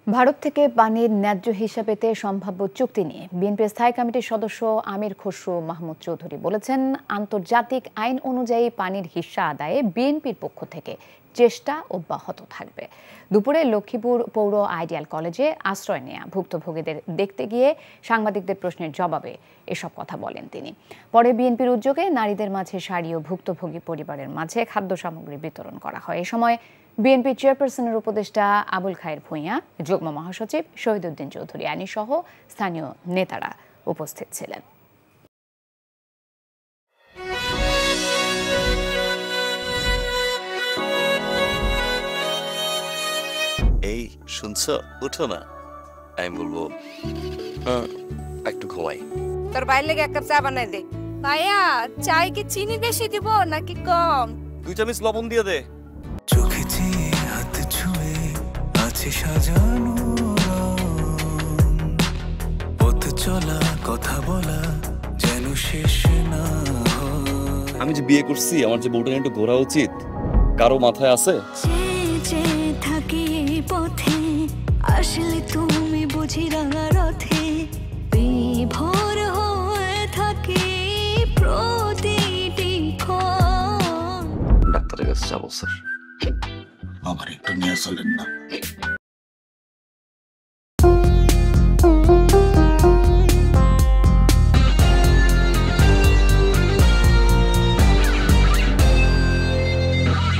ভারত থেকে পানির ন্যায্য হিসাব পেতে সম্ভাব্য চুক্তি নিয়ে বিএনপির স্থায়ী কমিটির সদস্য আমির খসরু মাহমুদ চৌধুরী বলেছেন, আন্তর্জাতিক আইন অনুযায়ী পানির হিস্যা আদায়ে বিএনপির পক্ষ থেকে চেষ্টা অব্যাহত থাকবে। দুপুরে লক্ষ্মীপুর পৌর আইডিয়াল কলেজে আশ্রয় নেয়া ভুক্তভোগীদের দেখতে গিয়ে সাংবাদিকদের প্রশ্নের জবাবে এসব কথা বলেন তিনি। পরে বিএনপির উদ্যোগে নারীদের মাঝে শাড়ি ও ভুক্তভোগী পরিবারের মাঝে খাদ্য সামগ্রী বিতরণ করা হয়। এ সময় বিএনপি চেয়ারপারসনের উপদেষ্টা আবুল খায়ের ভূঁইয়া, যুগ্ম মহাসচিব শহীদউদ্দিন চৌধুরী আনি সহ স্থানীয় নেতারা উপস্থিত ছিলেন। এই শুনছো, উঠো না। আমি বলবো একটু ঘুমাই। তোর ভাইয়ের লেগে এক কাপ চা বানাই দে। ভাইয়া, চাই কি চিনি বেশি দিব নাকি কম? 2 চামচ লবণ দিয়ে দে। চোখে হাত ছুঁয়ে আছে সাজানো, পথ চলা কথা বলা যেন শেষ না। আমি যে বিয়ে করছি, আমার যে বউটা একটু ঘোরা উচিত, কারো মাথায় আছে? থাকি পথে আসলে তুমি বুঝি রাঙা রথে বিভোর হয়ে থাকি প্রতিটি ক্ষণ। ডাক্তারের কাছে যাবো স্যার। আমার একটু নিয়ে চলেন না।